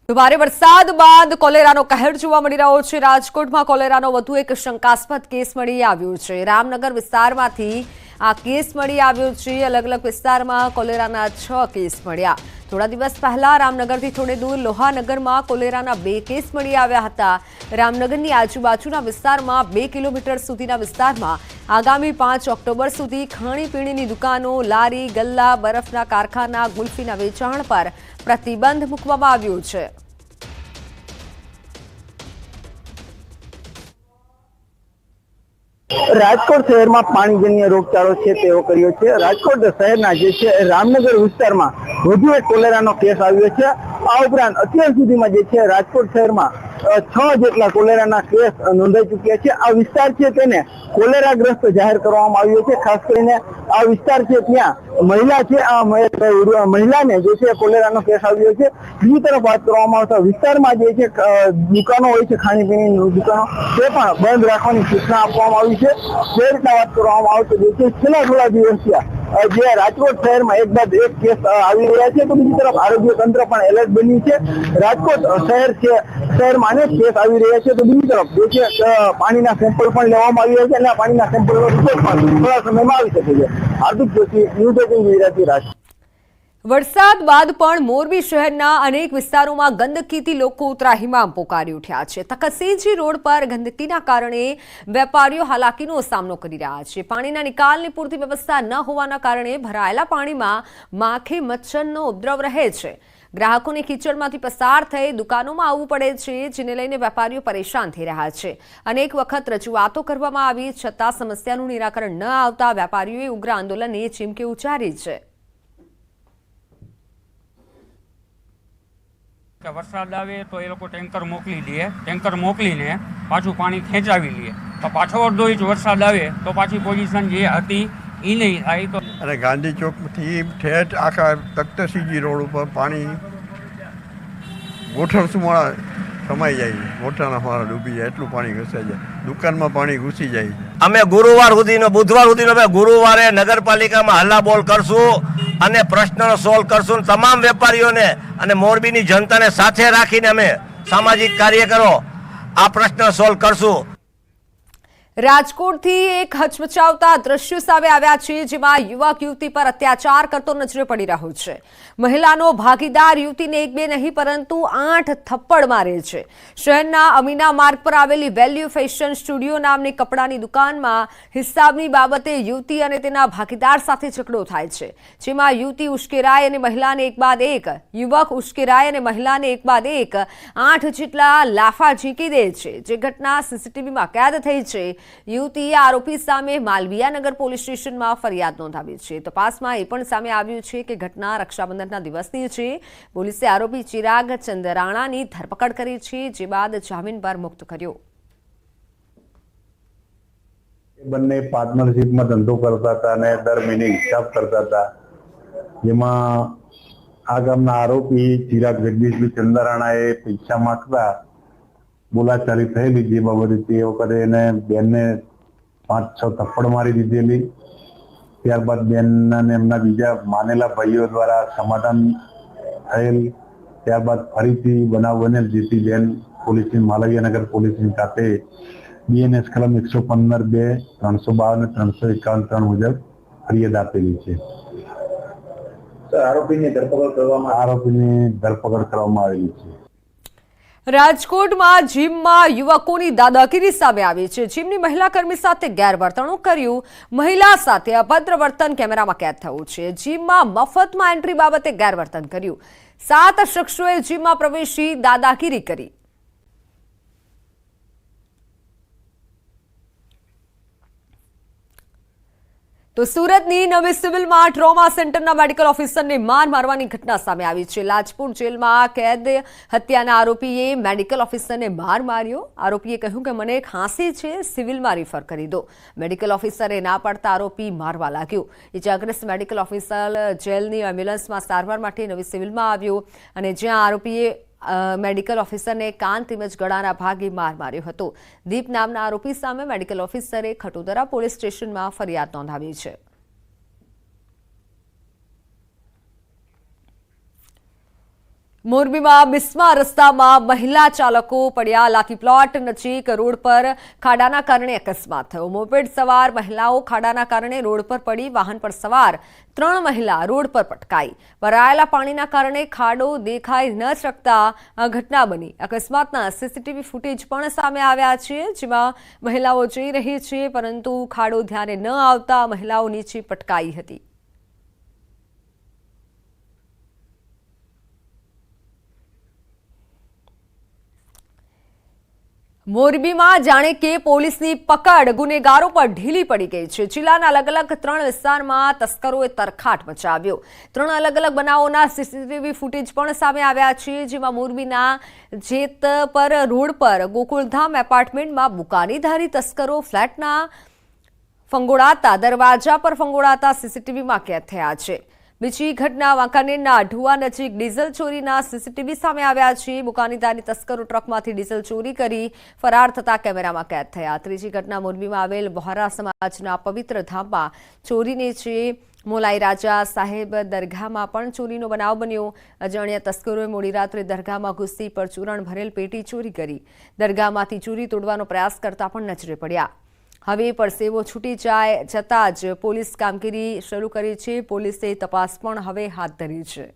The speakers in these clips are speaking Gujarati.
તો ભારે વરસાદ બાદ કોલેરાનો કહેર જોવા મળી રહ્યો છે। રાજકોટમાં કોલેરાનો વધુ એક શંકાસ્પદ કેસ મળી આવ્યો છે। રામનગર વિસ્તારમાંથી આ કેસ મળી આવ્યો છે। અલગ અલગ વિસ્તારમાં કોલેરાના 6 કેસ મળ્યા। થોડા દિવસ પહેલા રામનગરથી થોડે દૂર લોહાનગરમાં કોલેરાના 2 કેસ મળી આવ્યા હતા। રામનગરની આજુબાજુના વિસ્તારમાં 2 કિલોમીટર સુધીના વિસ્તારમાં આગામી 5 ઓક્ટોબર સુધી ખાણીપીણીની દુકાનો, લારી, ગલ્લા, બરફના કારખાના, ગુલ્ફીના વેચાણ પર પ્રતિબંધ મૂકવામાં આવ્યો છે। રાજકોટ શહેરમાં પાણીજન્ય રોગચાળો છે તેવો કર્યો છે। રાજકોટ શહેરના જે છે રામનગર વિસ્તારમાં વધુ એક કોલેરાનો કેસ આવ્યો છે। આ ઉપરાંત અત્યાર સુધીમાં જે છે રાજકોટ શહેરમાં 6 જેટલા કોલેરાના કેસ નોંધાઈ ચૂક્યા છે। આ વિસ્તાર છે તેને કોલેરાગ્રસ્ત જાહેર કરવામાં આવ્યો છે। ખાસ કરીને આ વિસ્તાર છે ત્યાં મહિલા છે, આ મહિલાને જે છે કોલેરાનો કેસ આવ્યો છે। બીજી તરફ વાત કરવામાં આવતા વિસ્તારમાં જે છે દુકાનો હોય છે, ખાણીપીણીની દુકાનો, તે પણ બંધ રાખવાની સૂચના આપવામાં આવી છે। જે રીતના વાત કરવામાં આવે તો જે છે છેલ્લા થોડા દિવસથી જે રાજકોટ શહેરમાં એક બાદ એક કેસ આવી રહ્યા છે, તો બીજી તરફ આરોગ્ય તંત્ર પણ એલર્ટ બન્યું છે। રાજકોટ શહેર છે, શહેરમાં અનેક કેસ આવી રહ્યા છે, તો બીજી તરફ જે છે પાણીના સેમ્પલ પણ લેવામાં આવ્યા છે અને આ પાણીના સેમ્પલનો રિપોર્ટ પણ થોડા સમયમાં આવી શકે છે। હાર્દિક જોશી, ન્યૂઝ 18 ગુજરાતી, રાજકોટ। વરસાદ બાદ પણ મોરબી શહેરના અનેક વિસ્તારોમાં ગંદકીથી લોકો ત્રાહિમામ પોકારી ઉઠ્યા છે। તખતસિંહજી રોડ પર ગંદકીના કારણે વેપારીઓ હાલાકીનો સામનો કરી રહ્યા છે। પાણીના નિકાલની પૂરતી વ્યવસ્થા ન હોવાના કારણે ભરાયેલા પાણીમાં માખી મચ્છરનો ઉપદ્રવ રહે છે। ગ્રાહકોને કીચડમાંથી પસાર થઈ દુકાનોમાં આવવું પડે છે, જેને લઈને વેપારીઓ પરેશાન થઈ રહ્યા છે। અનેક વખત રજૂઆતો કરવામાં આવી છતાં સમસ્યાનું નિરાકરણ ન આવતા વેપારીઓએ ઉગ્ર આંદોલનની ચીમકી ઉચ્ચારી છે। કે વરસાદ આવે તો એ લોકો ટેન્કર મોકલી દે, ટેન્કર મોકલીને પાછું પાણી ખેંચાવી લે, તો પાછો અડધો ઇંચ વરસાદ આવે તો પાછી પોઝિશન જે હતી એ નહીં થાય। તો અને ગાંધી ચોકથી ઠેઠ આખા તખ્તસિંહજી રોડ ઉપર પાણી ગોઠણ સુમાળા સમાઈ જાય, ગોઠણ અમારા ડૂબી જાય, એટલું પાણી ઘસાઈ જાય, દુકાનમાં પાણી ઘૂસી જાય। અમે ગુરુવાર સુધીનો, બુધવાર સુધીનો અમે ગુરુવારે નગરપાલિકામાં હલ્લાબોલ કરશું અને પ્રશ્નનો સોલ્વ કરશું। તમામ વેપારીઓને અને મોરબીની જનતાને સાથે રાખીને અમે સામાજિક કાર્યકરો આ પ્રશ્ન સોલ્વ કરશું। રાજકોટથી એક હચમચાવતા દ્રશ્યો સામે આવ્યા છે, જેમાં યુવક યુવતી પર અત્યાચાર કરતો નજરે પડી રહ્યો છે। મહિલાનો ભાગીદાર યુવતીને 1-2 નહીં પરંતુ 8 થપ્પડ મારે છે। શહેરના અમીના માર્ગ પર આવેલી વેલ્યુ ફેશન સ્ટુડિયો નામની કપડાની દુકાનમાં હિસાબની બાબતે યુવતી અને તેના ભાગીદાર સાથે ઝઘડો થાય છે, જેમાં યુવતી ઉશ્કેરાય અને મહિલાને એક બાદ એક, યુવક ઉશ્કેરાય અને મહિલાને એક બાદ એક 8 જેટલા લાફા ઝીકી દે છે, જે ઘટના સીસીટીવીમાં કેદ થઈ છે। યુવતીએ આરોપી સામે માલવીયાનગર પોલીસ સ્ટેશનમાં ફરિયાદ નોંધાવી છે। તપાસમાં એ પણ સામે આવ્યું છે કે ઘટના રક્ષાબંધનના દિવસની છે। પોલીસે આરોપી ચિરાગ ચંદ્રાણાની ધરપકડ કરી છે, જે બાદ જામીન પર મુક્ત કર્યો। બંને પાર્ટનરશિપમાં ધંધો કરતા હતા અને દર મહિને હિસાબ કરતા હતા, જેમાં આ ગામના આરોપી ચિરાગ જગદીશભાઈ ચંદ્રાણાએ પૈસા માંગતા બોલાચાલી થયેલી, જે બાબતે તે વખતે એને બેનને 5-6 થપ્પડ મારી દીધેલી। ત્યારબાદ બેનના ને એમના બીજા માનેલા ભાઈઓ દ્વારા સમાધાન થયેલ। ત્યારબાદ ફરીથી બનાવ બનેલ, જેથી બેન પોલીસની માલવીયાનગર પોલીસની સાથે BNS કલમ 115(2), 352 અને 351(3) મુજબ ફરિયાદ આપેલી છે। આરોપીની ધરપકડ કરવામાં આવેલી છે। રાજકોટમાં જીમમાં યુવકોની દાદાગીરી સામે આવી છે। જીમની મહિલા કર્મી સાથે ગેરવર્તણૂક કર્યું, મહિલા સાથે અભદ્ર વર્તન કેમેરામાં કેદ થયું છે। જીમમાં મફતમાં એન્ટ્રી બાબતે ગેરવર્તન કર્યું, 7 શખ્સોએ જીમમાં પ્રવેશી દાદાગીરી કરી। તો સુરતની નવી સિવિલમાં ટ્રોમા સેન્ટરના મેડિકલ ઓફિસરને માર મારવાની ઘટના સામે આવી છે। લાજપુર જેલમાં કેદ હત્યાના આરોપીએ મેડિકલ ઓફિસરને માર માર્યો। આરોપીએ કહ્યું કે મને ખાંસી છે, સિવિલમાં રિફર કરી દો। મેડિકલ ઓફિસરે ના પાડતા આરોપી મારવા લાગ્યો। ઇજાગ્રસ્ત મેડિકલ ઓફિસર જેલની એમ્બ્યુલન્સમાં સારવાર માટે નવી સિવિલમાં આવ્યો અને જ્યાં આરોપીએ મેડિકલ ઓફિસરને કાન તેમજ ગળાના ભાગે માર માર્યો હતો। દીપ નામના આરોપી સામે મેડિકલ ઓફિસરે ખટોદરા પોલીસ સ્ટેશનમાં ફરિયાદ નોંધાવી છે। મોરબીમાં બિસ્મા રસ્તામાં મહિલા ચાલકો પડ્યા. લાકી પ્લોટ નજીક રોડ પર ખાડાના કારણે અકસ્માત થયો. મોપેડ સવાર મહિલાઓ ખાડાના કારણે રોડ પર પડી. વાહન પર સવાર 3 મહિલા રોડ પર પટકાઈ. ભરાયેલા પાણીના કારણે ખાડો દેખાઈ ન શકતા આ ઘટના બની. અકસ્માતના સીસીટીવી ફૂટેજ પણ સામે આવ્યા છે, જેમાં મહિલાઓ જઈ રહી છે, પરંતુ ખાડો ધ્યાને ન આવતા મહિલાઓ નીચે પટકાઈ હતી. મોરબીમાં જાણે કે પોલીસની પકડ ગુનેગારો પર ઢીલી પડી ગઈ છે. જિલ્લાના અલગ અલગ 3 વિસ્તારમાં તસ્કરોએ તરખાટ મચાવ્યો. 3 અલગ અલગ બનાવોના સીસીટીવી ફૂટેજ પણ સામે આવ્યા છે, જેમાં મોરબીના જેતપર રોડ પર ગોકુળધામ એપાર્ટમેન્ટમાં બુકાનીધારી તસ્કરો ફ્લેટના દરવાજા પર ફંગોળાતા સીસીટીવીમાં કેદ થયા છે. બીજી ઘટના વાંકાનેરના ઢુવા નજીક ડીઝલ ચોરીના સીસીટીવી સામે આવ્યા છે. બુકાનીધારી તસ્કરો ટ્રકમાંથી ડીઝલ ચોરી કરી ફરાર થતા કેમેરામાં કેદ થયા. ત્રીજી ઘટના મોરબીમાં આવેલ બહોરા સમાજના પવિત્ર ધામમાં ચોરીની છે. મોલાઈ રાજા સાહેબ દરગાહમાં પણ ચોરીનો બનાવ બન્યો. અજાણ્યા તસ્કરોએ મોડી રાત્રે દરગાહમાં ઘૂસી પરચુરણ ભરેલ પેટી ચોરી કરી. દરગાહમાંથી ચોરી તોડવાનો પ્રયાસ કરતા પણ નજરે પડ્યા. હવે પરસેવો છૂટી જતાં જ પોલીસ કામગીરી શરૂ કરી છે. પોલીસે તપાસ પણ હવે હાથ ધરી છે.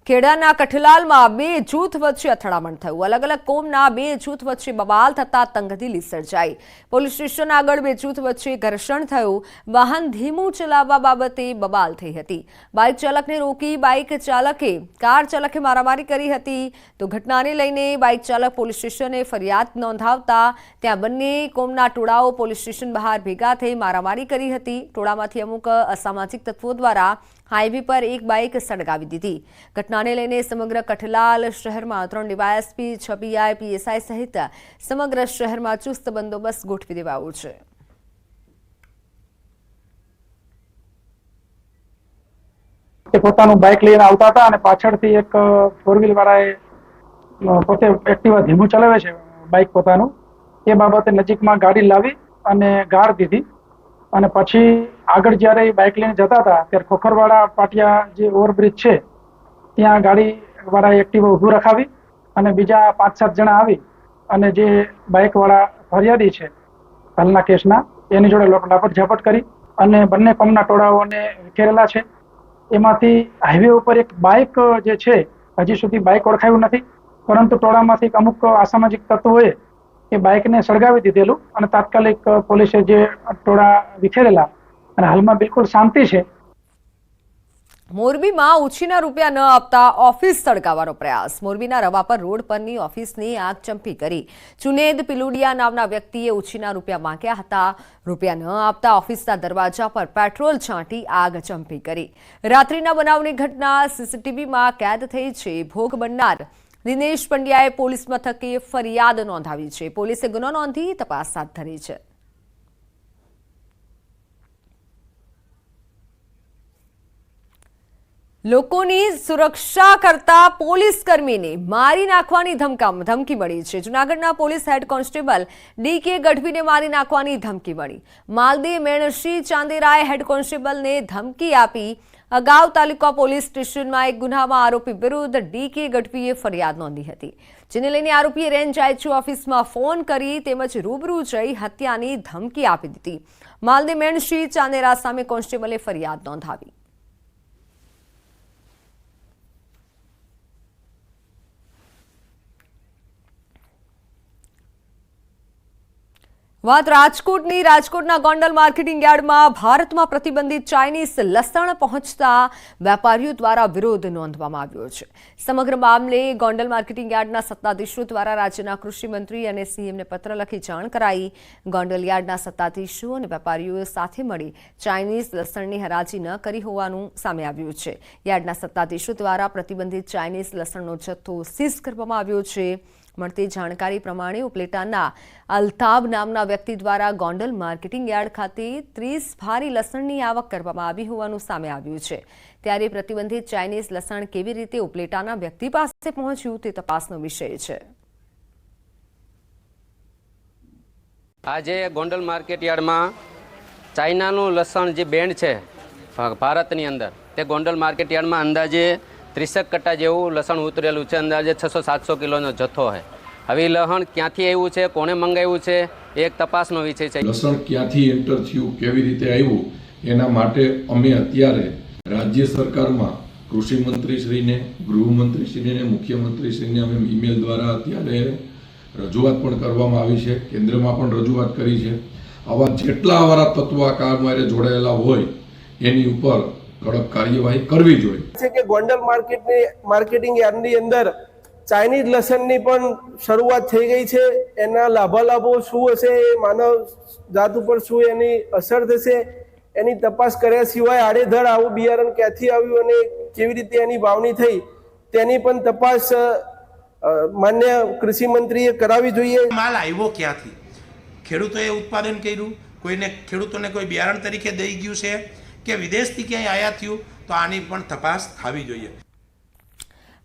ખેડાના કઠલાલમાં 2 જૂથ વચ્ચે અથડામણ થયું. અલગ અલગ કોમના 2 જૂથ વચ્ચે બબાલ થતા તંગદિલી સર્જાઈ. પોલીસ સ્ટેશન આગળ 2 જૂથ વચ્ચે ઘર્ષણ થયું. વાહન ધીમું ચલાવવા બાબતે બબાલ થઈ હતી. બાઇક ચાલકને રોકી બાઇક ચાલકે કાર ચાલકે મારામારી કરી હતી. તો ઘટનાને લઈને બાઇક ચાલક પોલીસ સ્ટેશને ફરિયાદ નોંધાવતા ત્યાં બંને કોમના ટોળાઓ પોલીસ સ્ટેશન બહાર ભેગા થઈ મારામારી કરી હતી. ટોળામાંથી અમુક અસામાજિક તત્વો દ્વારા હાઈવે પર એક બાઇક સળગાવી દીધી. ઘટનાને લઈને સમગ્ર કઠલાલ શહેરમાં 3 ડીવાયએસપી, 6 પીઆઈ, પીએસઆઈ સહિત સમગ્ર શહેરમાં ચુસ્ત બંદોબસ્ત ગોઠવી દેવાયો છે. પોતાનું બાઇક લઈને આવતા હતા અને પાછળથી એક 4 વ્હીલ વાળાએ પોતે એક્ટિવા ધીમું ચલાવે છે બાઇક પોતાનું, એ બાબતે નજીકમાં ગાડી લાવી અને ગાળ દીધી. અને પછી આગળ જ્યારે બાઇક લઈને જતા હતા ત્યારે ખોખરવાડા પાટિયા જે ઓવરબ્રિજ છે ત્યાં ગાડી વાળાએ એક્ટિવા ઊભું રખાવી અને બીજા 5-7 જણા આવી અને જે બાઇક વાળા ફરિયાદી છે હાલના કેસના એની જોડે લાપટ ઝાપટ કરી અને બંને કોમના ટોળાઓને વિખેરેલા છે. એમાંથી હાઈવે ઉપર એક બાઇક જે છે હજી સુધી બાઇક ઓળખાયું નથી, પરંતુ ટોળામાંથી અમુક અસામાજિક તત્વોએ એ બાઇકને સળગાવી દીધેલું અને તાત્કાલિક પોલીસે જે ટોળા વિખેરેલા અને હાલમાં બિલકુલ શાંતિ છે. મોરબીમાં ઉછીના રૂપિયા ન આપતા ઓફિસ સળગાવવાનો પ્રયાસ. મોરબીના રવાપર રોડ પરની ઓફિસની આગ ચંપી કરી. જુનેદ પિલુડિયા નામના વ્યક્તિએ ઉછીના રૂપિયા માંગ્યા હતા. રૂપિયા ન આપતા ઓફિસના દરવાજા પર પેટ્રોલ છાંટી આગ ચંપી કરી. રાત્રિના બનાવની ઘટના સીસીટીવીમાં કેદ થઈ છે. ભોગ બનનાર દિનેશ પંડ્યાએ પોલીસ મથકે ફરિયાદ નોંધાવી છે. પોલીસે ગુનો નોંધી તપાસ હાથ ધરી છે. લોકોની સુરક્ષા કરતા પોલીસ કર્મીને મારી નાખવાની ધમકી મળી છે. જૂનાગઢના પોલીસ હેડ કોન્સ્ટેબલ ડીકે ગઢવીને મારી નાખવાની ધમકી મળી. માલદી મેણશી ચાંદેરાએ હેડ કોન્સ્ટેબલને ધમકી આપી. અગાઉ તાલુકા પોલીસ સ્ટેશનમાં એક ગુનામાં આરોપી વિરુદ્ધ ડીકે ગઢવીએ ફરિયાદ નોંધી હતી, જેને લઈને આરોપીએ રેન્જ આઈજી ઓફિસમાં ફોન કરી તેમજ રૂબરૂ જઈ હત્યાની ધમકી આપી દીધી. માલદી મેણશી ચાંદેરા સામે કોન્સ્ટેબલે ફરિયાદ નોંધાવી. વાત રાજકોટની. રાજકોટના ગોંડલ માર્કેટિંગ યાર્ડમાં ભારતમાં પ્રતિબંધિત ચાઇનીઝ લસણ પહોંચતા વેપારીઓ દ્વારા વિરોધ નોંધવામાં આવ્યો છે. સમગ્ર મામલે ગોંડલ માર્કેટિંગ યાર્ડના સત્તાધીશો દ્વારા રાજ્યના કૃષિ મંત્રી અને સીએમને પત્ર લખી જાણ કરાઈ. ગોંડલ યાર્ડના સત્તાધીશો અને વેપારીઓ સાથે મળી ચાઇનીઝ લસણની હરાજી ન કરી હોવાનું સામે આવ્યું છે. યાર્ડના સત્તાધીશો દ્વારા પ્રતિબંધિત ચાઇનીઝ લસણનો જથ્થો સીઝ કરવામાં આવ્યો છે. મળતી જાણકારી પ્રમાણે ઉપલેટાના અલ્તાબ નામના વ્યક્તિ દ્વારા ગોંડલ માર્કેટિંગ યાર્ડ ખાતે 30 ભારી લસણની આવક કરવામાં આવી હોવાનું સામે આવ્યું છે. ત્યારે પ્રતિબંધિત ચાઇનીઝ લસણ કેવી રીતે ઉપલેટાના વ્યક્તિ પાસે પહોંચ્યું તે તપાસનો વિષય છે. આજે ગોંડલ માર્કેટયાર્ડમાં ચાઇનાનું લસણ જે બેન્ડ છે ભારતની અંદર, તે ગોંડલ માર્કેટયાર્ડમાં અંદાજે 30 કટ્ટા જેવું લસણ ઉતરેલું છે. અંદાજે 600-700 કિલોનો જથ્થો છે. હવે લસણ ક્યાંથી આવ્યું છે, કોણે મંગાવ્યું છે, એ એક તપાસનો વિષય છે. લસણ ક્યાંથી એન્ટર થયું, કેવી રીતે આવ્યું, એના માટે અમે અત્યારે રાજ્ય સરકારમાં કૃષિ મંત્રીશ્રીને, ગૃહમંત્રીશ્રીને, મુખ્યમંત્રીશ્રીને અમે ઈમેલ દ્વારા અત્યારે રજૂઆત પણ કરવામાં આવી છે. કેન્દ્રમાં પણ રજૂઆત કરી છે. આવા જેટલા આવારા તત્વો આ કામમાં જોડાયેલા હોય એની ઉપર કડક કાર્યવાહી કરવી જોઈએ. છે કે ગોંડલ માર્કેટિંગ યાર્ડની અંદર ચાઇનીઝ લસણની પણ શરૂઆત થઈ ગઈ છે. એના લાભાલાભો શું હશે, એ માનવ જાત ઉપર શું એની અસર થશે, એની તપાસ કર્યા સિવાય આડેધડ આવું બિયારણ ક્યાંથી આવ્યું અને કેવી રીતે એની વાવણી થઈ તેની પણ તપાસ માન્ય કૃષિ મંત્રીએ કરાવવી જોઈએ. માલ આવ્યો ક્યાંથી, ખેડૂતોએ ઉત્પાદન કર્યું, ખેડૂતોને કોઈ બિયારણ તરીકે દઈ ગયું છે કે વિદેશથી ક્યાંય આયાત થયું, તો આની પણ તપાસ થવી જોઈએ.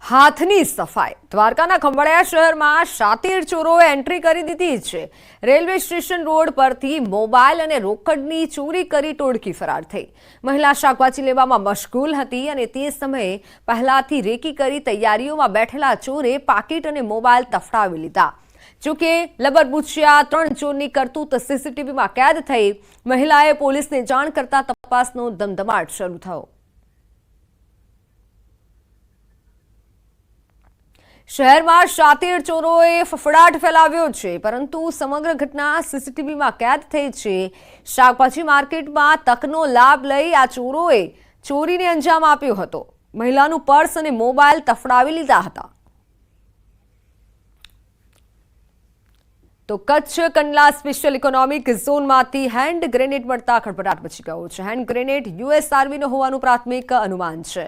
હાથની સફાઈ. દ્વારકાના ખંભાળિયા શહેરમાં શાતીર ચોરોએ એન્ટ્રી કરી દીધી છે. રેલવે સ્ટેશન રોડ પરથી મોબાઈલ અને રોકડની ચોરી કરી ટોળકી ફરાર થઈ. મહિલા શાકભાજી લેવામાં મશગુલ હતી અને તે સમયે પહેલાથી રેકી કરી તૈયારીઓમાં બેઠેલા ચોરે પાકીટ અને મોબાઈલ તફડાવી લીધા. જોકે લબરબુચ્યા 3 ચોરની કરતૂત સીસીટીવીમાં કેદ થઈ. મહિલાએ પોલીસને જાણ કરતા તપાસનો ધમધમાટ શરૂ થયો. શહેરમાં શાતીર ચોરોએ ફફડાટ ફેલાવ્યો છે, પરંતુ સમગ્ર ઘટના સીસીટીવીમાં કેદ થઈ છે. શાકભાજી માર્કેટમાં તકનો લાભ લઈ આ ચોરોએ ચોરીને અંજામ આપ્યો હતો. મહિલાનું પર્સ અને મોબાઈલ તફડાવી લીધા હતા. તો કચ્છ કંડલા સ્પેશિયલ ઇકોનોમિક ઝોનમાંથી હેન્ડ ગ્રેનેડ મળતા ખળભળાટ મચી ગયો છે. હેન્ડ ગ્રેનેડ યુએસ આર્મીનો હોવાનું પ્રાથમિક અનુમાન છે.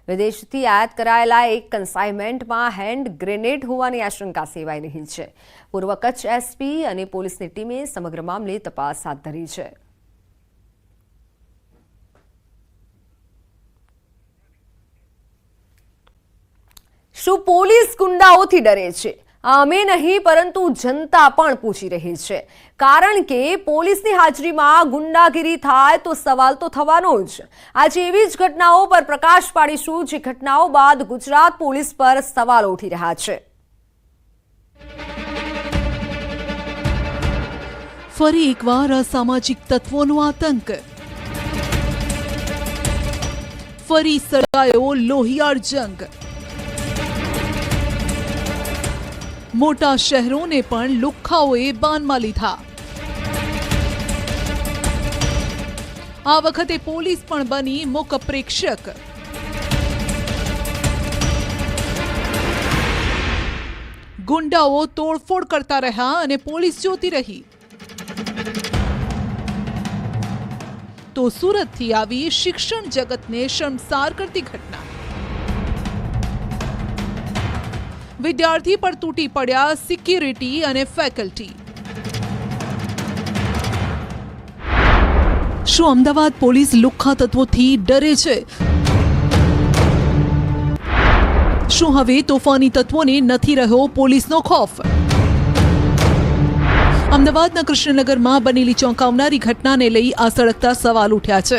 વિદેશથી આયાત કરાયેલા એક કન્સાઇનમેન્ટમાં હેન્ડ ગ્રેનેડ હોવાની આશંકા સેવાઈ રહી છે. પૂર્વ કચ્છ એસપી અને પોલીસની ટીમે સમગ્ર મામલે તપાસ હાથ ધરી છે. શું પોલીસ ગુંડાઓથી ડરે છે? અમે નહીં, પરંતુ જનતા પણ પૂછી રહી છે. કારણ કે પોલીસની હાજરીમાં ગુંડાગીરી થાય તો સવાલ તો થવાનો જ. આજે એવી જ ઘટનાઓ પર પ્રકાશ પાડીશું જે ઘટનાઓ બાદ ગુજરાત પોલીસ પર સવાલ ઉઠી રહ્યા છે. ફરી એકવાર અસામાજિક તત્વોનો આતંક. ફરી સર્જાયો લોહિયાળ જંગ. મોટા શહેરોને પણ લુખ્ખાઓએ બાનમાં લીધા. આ વખતે પોલીસ પણ બની મૂક પ્રેક્ષક. ગુંડાઓ તોડફોડ કરતા રહ્યા અને પોલીસ જોતી રહી. તો સુરતથી આવી શિક્ષણ જગતને શર્મસાર કરતી ઘટના. વિદ્યાર્થી પર તૂટી પડ્યા સિક્યુરિટી અને ફેકલ્ટી. શું અમદાવાદ પોલીસ લુખ્ખા તત્વોથી ડરે છે? શું હવે તોફાની તત્વોને નથી રહ્યો પોલીસનો ખોફ? અમદાવાદના કૃષ્ણનગરમાં બનેલી ચોંકાવનારી ઘટનાને લઈ આ સળગતા સવાલ ઉઠ્યા છે.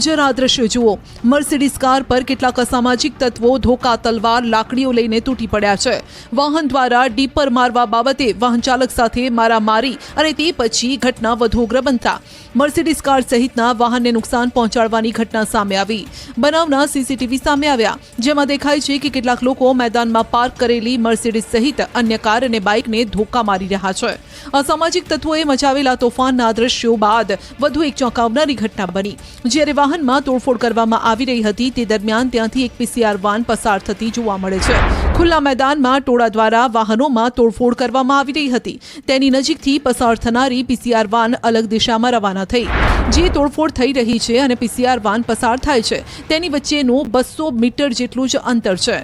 જરા દ્રશ્યો જુઓ. મર્સિડીઝ કાર પર કેટલાક અસામાજિક તત્વો ધોકા, તલવાર, લાકડીઓ લઈને તૂટી પડ્યા છે. વાહન દ્વારા ડીપર મારવા બાબતે વાહન ચાલક સાથે મારામારી અને તે પછી ઘટના વધુ ઉગ્ર બનતા મર્સિડીઝ કાર સહિતના વાહનને નુકસાન પહોંચાડવાની ઘટના સામે આવી. બનાવના સીસીટીવી સામે આવ્યા, જેમાં દેખાય છે કે કેટલાક લોકો મેદાનમાં પાર્ક કરેલી મર્સિડીઝ સહિત અન્ય કાર અને બાઇકને ધોકા મારી રહ્યા છે. અસામાજિક તત્વોએ મચાવેલા તોફાનના દ્રશ્યો બાદ વધુ એક ચોંકાવનારી ઘટના બની. જ્યારે વાહનમાં તોડફોડ કરવામાં આવી રહી હતી તે દરમિયાન ત્યાંથી એક પીસીઆર વાન પસાર થતી જોવા મળે છે. ખુલ્લા મેદાનમાં ટોળા દ્વારા વાહનોમાં તોડફોડ કરવામાં આવી રહી હતી. તેની નજીકથી પસાર થનારી પીસીઆર વાન અલગ દિશામાં રવાના થઈ. જે તોડફોડ થઈ રહી છે અને પીસીઆર વાન પસાર થાય છે તેની વચ્ચેનું 200 મીટર જેટલું જ અંતર છે.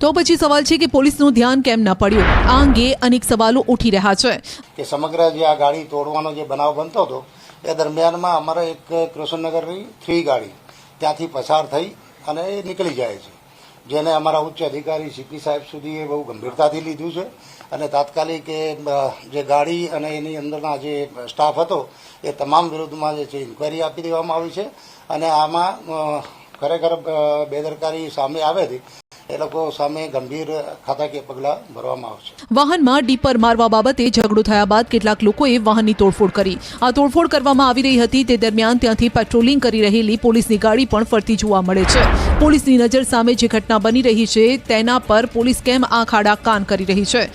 તો પછી સવાલ છે કે પોલીસનું ધ્યાન કેમ ન પડ્યું? આ અંગે અનેક સવાલો ઉઠી રહ્યા છે. કે સમગ્ર જે આ ગાડી તોડવાનો જે બનાવ બનતો હતો એ દરમિયાનમાં અમારે એક કૃષ્ણનગરની 3 ગાડી ત્યાંથી પસાર થઈ અને એ નીકળી જાય છે, જેને અમારા ઉચ્ચ અધિકારી સીપી સાહેબ સુધી એ બહુ ગંભીરતાથી લીધું છે અને તાત્કાલિક જે ગાડી અને એની અંદરના જે સ્ટાફ હતો એ તમામ વિરુદ્ધમાં જે છે ઇન્કવાયરી આપી દેવામાં આવી છે અને આમાં ખરેખર બેદરકારી સામે આવેથી એ લોકો સામે ગંભીર ખાતાકીય પગલાં ભરવામાં આવશે. વાહનમાં ડીપર મારવા બાબતે ઝઘડો થયા બાદ કેટલાક લોકોએ વાહનની તોડફોડ કરી. આ તોડફોડ કરવામાં આવી રહી હતી તે દરમિયાન ત્યાંથી પેટ્રોલિંગ કરી રહેલી પોલીસની ગાડી પણ ફરતી જોવા મળે છે. પોલીસની નજર સામે જે ઘટના બની રહી છે તેના પર પોલીસ કેમ આંખ આડા કાન કરી રહી છે.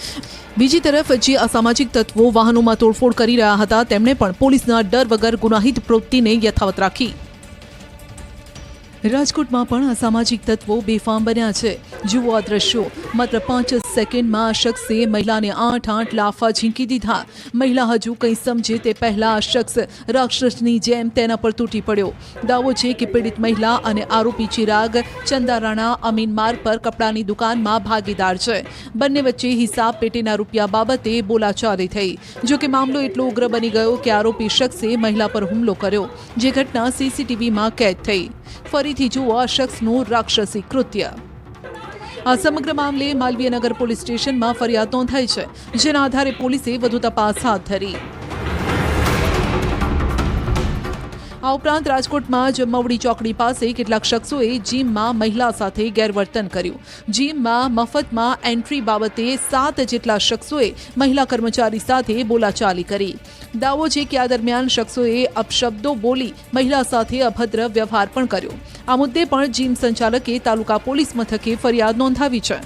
બીજી તરફ જે અસામાજિક તત્વો વાહનોમાં તોડફોડ કરી રહ્યા હતા તેમણે પણ પોલીસના ડર વગર ગુનાહિત પ્રવૃત્તિને યથાવત રાખી. રાજકોટમાં પણ અસામાજિક તત્વો બેફામ બન્યા છે. જુઓ આ દ્રશ્યો. માત્ર 5 સેકન્ડમાં આ શખ્સે મહિલાને 8 લાફા ઝીંકી દીધા. મહિલા હજુ કંઈ સમજે તે પહેલા આ શખ્સ રાક્ષસની જેમ તેના પર તૂટી પડ્યો. દાવો છે કે પીડિત મહિલા અને આરોપી ચિરાગ ચંદારાણા અમીન માર્ગ પર કપડાની દુકાનમાં ભાગીદાર છે. બંને વચ્ચે હિસાબ પેટીના રૂપિયા બાબતે બોલાચાલી થઈ. જોકે મામલો એટલો ઉગ્ર બની ગયો કે આરોપી શખ્સે મહિલા પર હુમલો કર્યો, જે ઘટના સીસીટીવીમાં કેદ થઈ. ફરીથી જુઓ આ શખ્સનું રાક્ષસી કૃત્ય. આ સમગ્ર મામલે માલવીયનગર પોલીસ સ્ટેશનમાં ફરિયાદ નોંધાઈ છે, જેના આધારે પોલીસે વધુ તપાસ હાથ ધરી. આ ઉપરાંત રાજકોટમાં જ મવડી ચોકડી પાસે કેટલાક શખ્સોએ જીમમાં મહિલા સાથે ગેરવર્તન કર્યું. જીમમાં મફતમાં એન્ટ્રી બાબતે 7 જેટલા શખ્સોએ મહિલા કર્મચારી સાથે બોલાચાલી કરી. દાવો છે કે આ દરમિયાન શખ્સોએ અપશબ્દો બોલી મહિલા સાથે અભદ્ર વ્યવહાર પણ કર્યો. આ મુદ્દે પણ જીમ સંચાલકે તાલુકા પોલીસ મથકે ફરિયાદ નોંધાવી છે.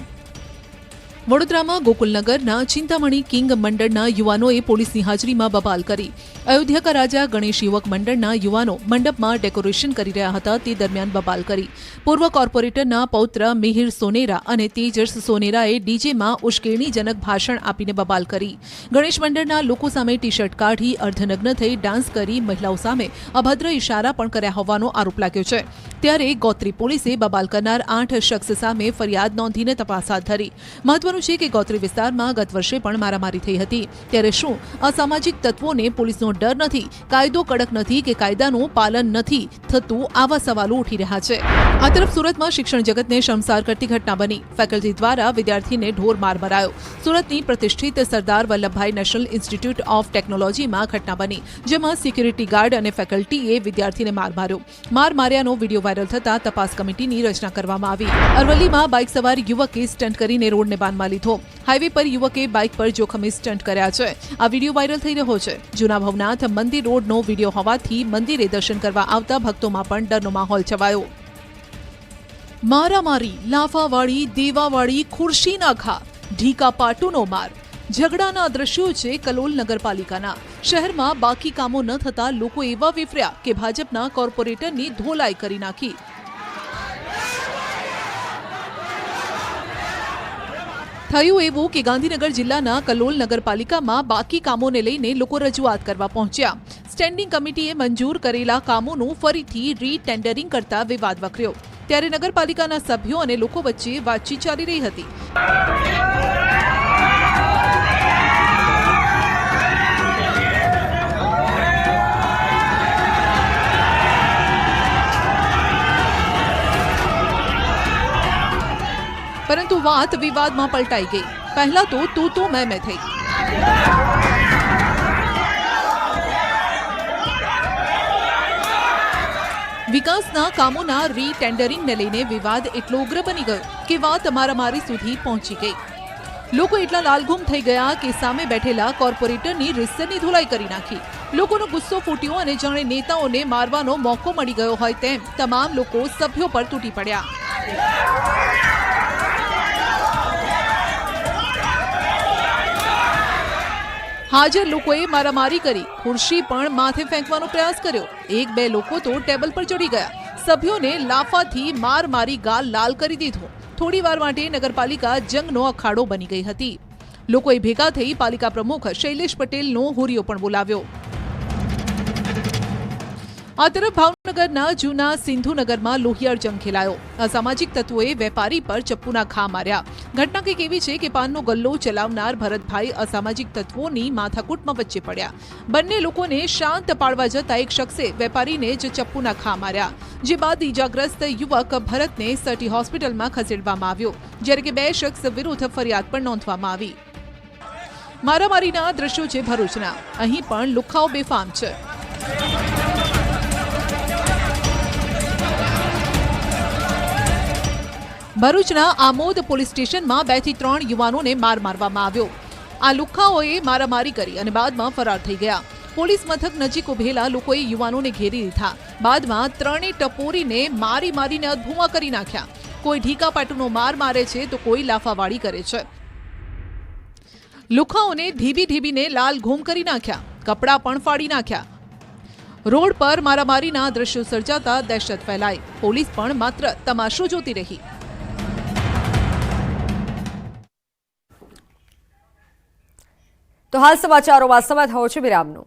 વડોદરામાં ગોકુલનગરના ચિંતામણી કિંગ મંડળના યુવાનોએ પોલીસની હાજરીમાં બબાલ કરી. અયોધ્યા કા રાજા ગણેશ યુવક મંડળના યુવાનો મંડપમાં ડેકોરેશન કરી રહ્યા હતા તે દરમિયાન બબાલ કરી. પૂર્વ કોર્પોરેટરના પૌત્ર મિહિર સોનેરા અને તેજસ સોનેરાએ ડીજેમાં ઉશ્કેરણીજનક ભાષણ આપીને બબાલ કરી. ગણેશ મંડળના લોકો સામે ટી શર્ટ કાઢી અર્ધનગ્ન થઈ ડાન્સ કરી મહિલાઓ સામે અભદ્ર ઇશારા પણ કર્યા હોવાનો આરોપ લાગ્યો છે. ત્યારે ગોત્રી પોલીસે બબાલ કરનાર 8 શખ્સ સામે ફરિયાદ નોંધીને તપાસ હાથ ધરી. મહત્વનું છે કે ગોત્રી વિસ્તારમાં ગત વર્ષે પણ મારામારી થઈ હતી. ત્યારે શું અસામાજિક તત્વોને પોલીસનો ડર નથી, કાયદો કડક નથી કે કાયદાનું પાલન નથી થતું? આવા સવાલો ઉઠી રહ્યા છે. આ તરફ સુરતમાં શિક્ષણ જગતને શર્મસાર કરતી ઘટના બની. ફેકલ્ટી દ્વારા વિદ્યાર્થીને ઢોર માર મરાયો. સુરતની પ્રતિષ્ઠિત Sardar Vallabhbhai national institute of ટેકનોલોજીમાં ઘટના બની, જેમાં સિક્યુરિટી ગાર્ડ અને ફેકલ્ટીએ વિદ્યાર્થીને માર માર્યો. માર માર્યાનો વિડીયો વાયરલ થતા તપાસ કમિટીની રચના કરવામાં આવી. અરવલ્લીમાં બાઇક સવાર યુવકે સ્ટન્ટ કરીને રોડને બાનમાં લીધો. હાઈવે પર યુવકે બાઇક પર જોખમી સ્ટન્ટ કર્યા છે. આ વિડીયો વાયરલ થઈ રહ્યો છે. જૂના ભવનાથ મંદિર રોડનો વિડીયો હોવાથી મંદિરે દર્શન કરવા આવતા ભક્તોમાં પણ ડરનો માહોલ છવાયો. મારામારી, લાફાવાળી, દેવાવાળી, ખુરશીના ઘા, ઢીકા પાટુનો માર. ઝઘડાના દ્રશ્યો છે કલોલ નગરપાલિકાના. શહેરમાં બાકી કામો ન થતા લોકો એવા વિફર્યા કે ભાજપના કોર્પોરેટરની ધોલાઈ કરી નાખી. થયું એવું કે ગાંધીનગર જિલ્લાના કલોલ નગરપાલિકામાં બાકી કામોને લઈને લોકો રજૂઆત કરવા પહોંચ્યા. સ્ટેન્ડિંગ કમિટીએ મંજૂર કરેલા કામોનું ફરીથી રીટેન્ડરિંગ કરતા વિવાદ વકર્યો. ત્યારે નગરપાલિકાના સભ્યો અને લોકો વચ્ચે વાતચીત ચાલી રહી હતી. પરંતુ વાત વિવાદમાં પલટાઈ ગઈ. પહેલા તો તું મેં થઈ. વિકાસના કામોના રીટેન્ડરિંગને લઈને વિવાદ એટલો ઉગ્ર બની ગયો કે વાત મારામારી સુધી પહોંચી ગઈ. લોકો એટલા લાલઘુમ થઈ ગયા કે સામે બેઠેલા કોર્પોરેટરની રીતસરની ધોલાઈ કરી નાખી. લોકોનો ગુસ્સો ફૂટ્યો અને જાણે નેતાઓને મારવાનો મોકો મળી ગયો હોય તેમ તમામ લોકો સભ્યો પર તૂટી પડ્યા. હાજર લોકોએ મારામારી કરી, ખુરશી પણ માથે ફેંકવાનો પ્રયાસ કર્યો. 1-2 લોકો તો ટેબલ પર ચડી ગયા. સભ્યોને લાફાથી માર મારી ગાલ લાલ કરી દીધો. થોડી વાર માટે નગરપાલિકા જંગનો અખાડો બની ગઈ હતી. લોકોએ ભેગા થઈ પાલિકા પ્રમુખ શૈલેષ પટેલનો હુરિયો પણ બોલાવ્યો. આ તરફ ભાવનગરના જૂના સિંધુનગરમાં લોહિયાળ જંગ ખેલાયો. અસામાજિક તત્વોએ વેપારી પર ચપ્પુના ઘા માર્યા. ઘટના કંઈક એવી છે કે પાનનો ગલ્લો ચલાવનાર ભરતભાઈ અસામાજિક તત્વોની માથાકૂટમાં વચ્ચે પડ્યા. બંને લોકોને શાંત પાડવા જતા એક શખ્સે વેપારીને જ ચપ્પુના ઘા માર્યા. જે બાદ ઈજાગ્રસ્ત યુવક ભરતને સટી હોસ્પિટલમાં ખસેડવામાં આવ્યો, જ્યારે કે 2 શખ્સ વિરુદ્ધ ફરિયાદ પણ નોંધવામાં આવી. મારામારીના દ્રશ્યો છે ભરૂચના. અહીં પણ લુખ્ખાઓ બેફામ છે. ભરૂચના આમોદ પોલીસ સ્ટેશનમાં 2 થી 3 યુવાનોને માર મારવામાં આવ્યો. આ લુખ્ખાઓએ મારામારી કરી અને બાદમાં ફરાર થઈ ગયા. પોલીસ મથક નજીક ઉભેલા લોકોએ યુવાનોને ઘેરી લીધા. બાદમાં ત્રણેય ટપોરીને મારીને અધભૂમા કરી નાખ્યા. કોઈ ઢીકા પાટુનો માર મારે છે તો કોઈ લાફાવાળી કરે છે. લુખ્ખાઓને ઢીબીને લાલ ઘૂમ કરી નાખ્યા. કપડાં પણ ફાડી નાખ્યા. રોડ પર મારામારીના દ્રશ્યો સર્જાતા દહેશત ફેલાઈ. પોલીસ પણ માત્ર તમાશો જોતી રહી. તો હાલ સમાચારોમાં સમય થયો છે વિરામનો.